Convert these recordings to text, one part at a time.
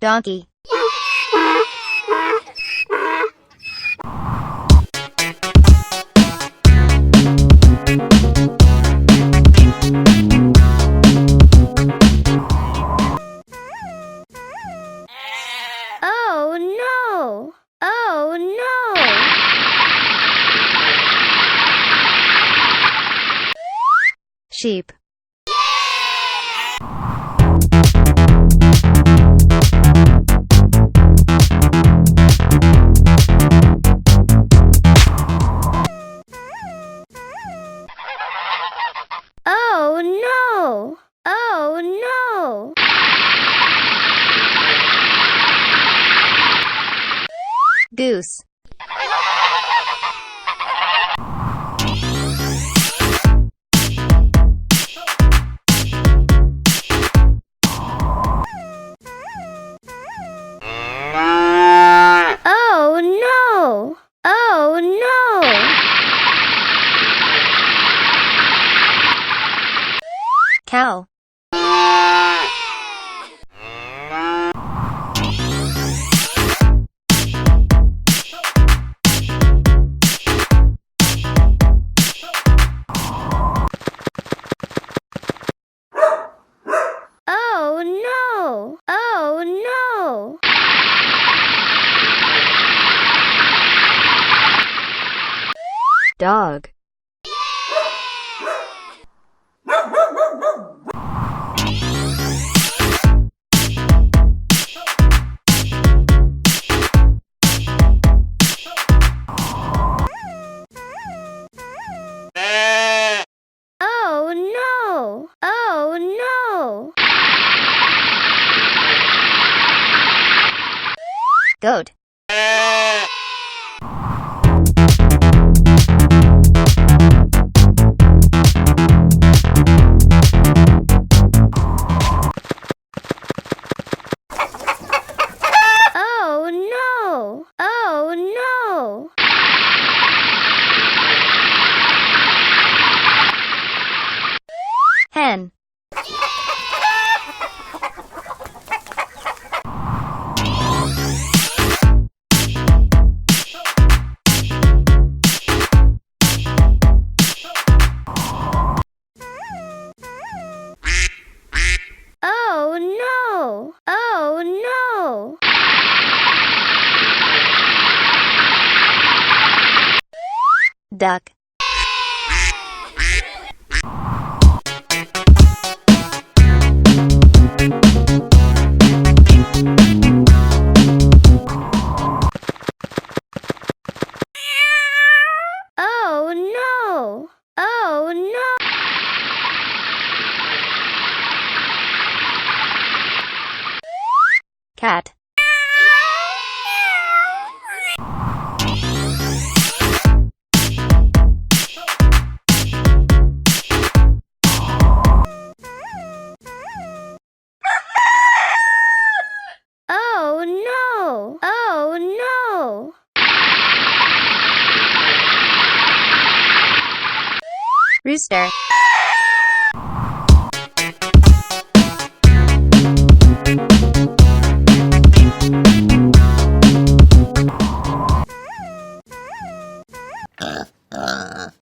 Donkey. Oh no! Oh no! Sheep. Oh no! Oh no! Goose. Oh no! Oh no! Cow. Oh no! Oh no! Dog. Oh no! Oh no! Goat. Oh no! Oh no! Hen. Oh no! Oh no! Duck. Oh no! Oh no! Cat. Oh no! Oh no! Rooster.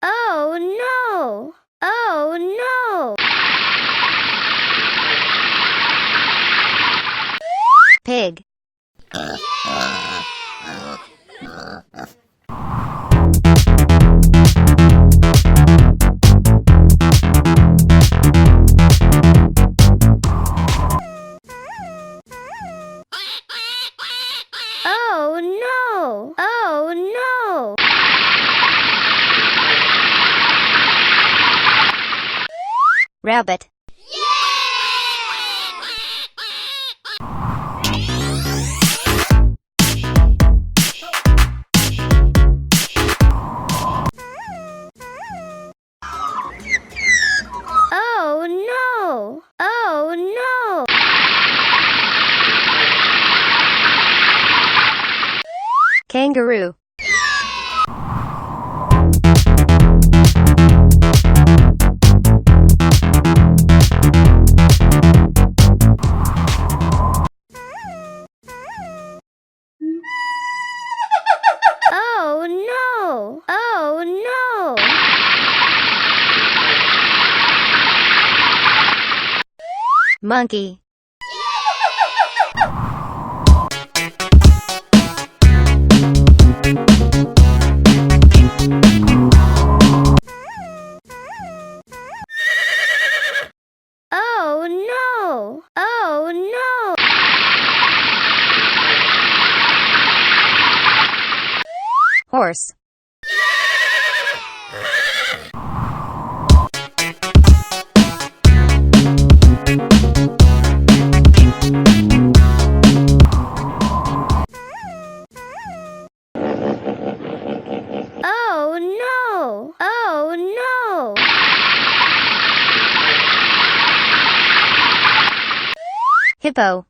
Oh no! Oh no! Pig. Oh no! Oh no! Rabbit. Oh no! Oh no! Kangaroo. Monkey. Oh no! Oh no! Horse. Oh no! Oh no! Hippo.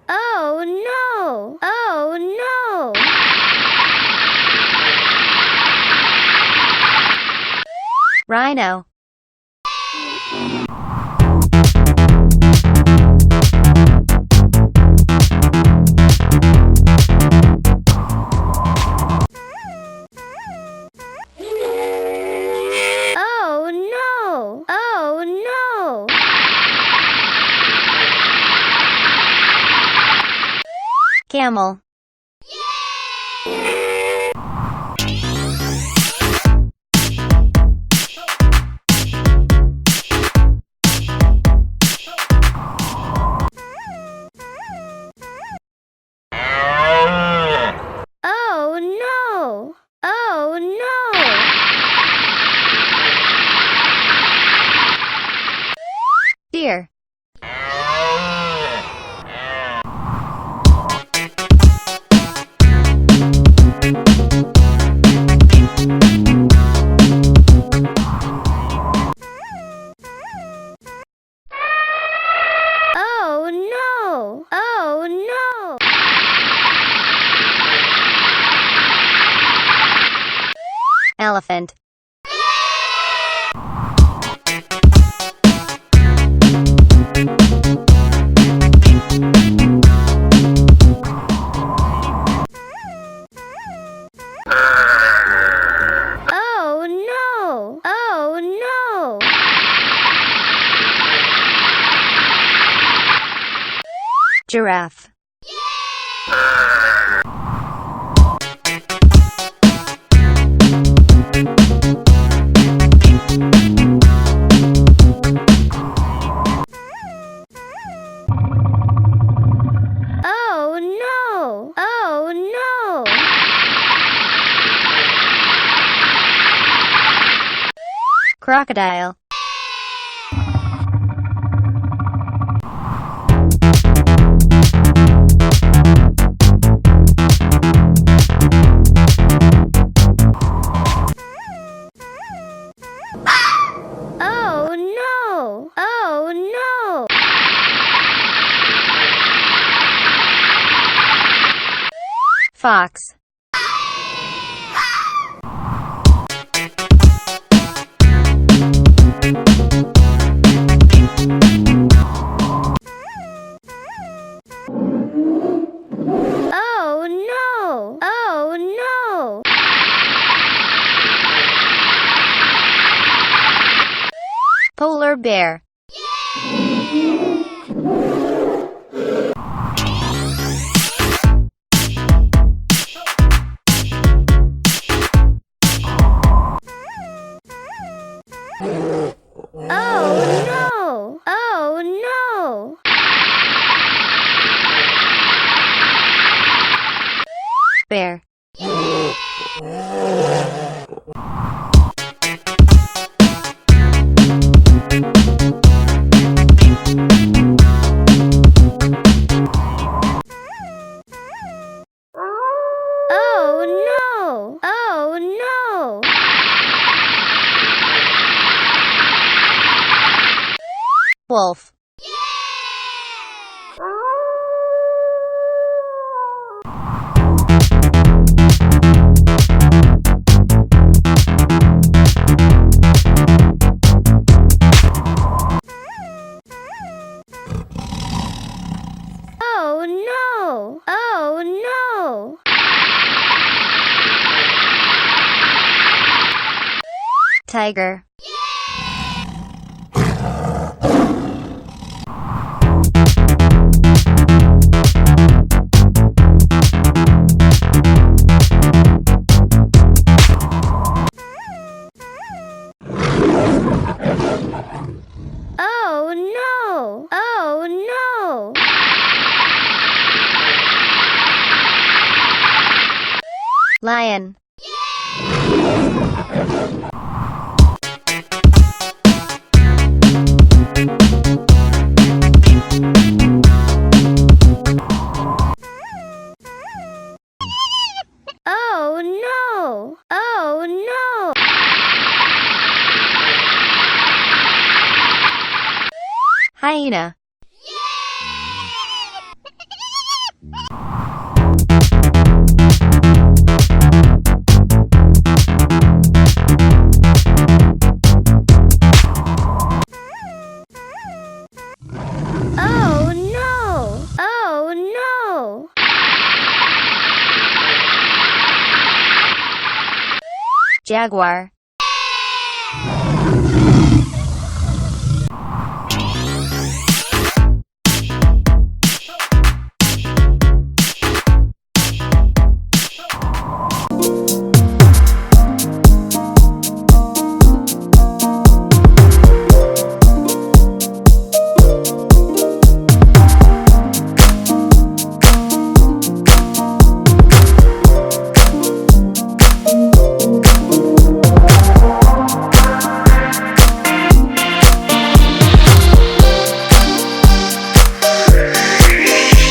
Oh no! Oh no! Rhino. Oh no! Oh no! Camel. Oh no! Oh no! Deer. Oh no! Oh no! Elephant. Oh no! Oh no! Giraffe. Oh no! Oh no! Crocodile. Oh no! Oh no! Fox. Oh no! Oh no! Polar bear. Oh no! Oh no! Bear. Oh no! Oh no! Wolf. Oh no! Tiger. Oh no! Oh no! Lion. Oh no! Oh no! Hyena. Oh no! Oh no! Jaguar.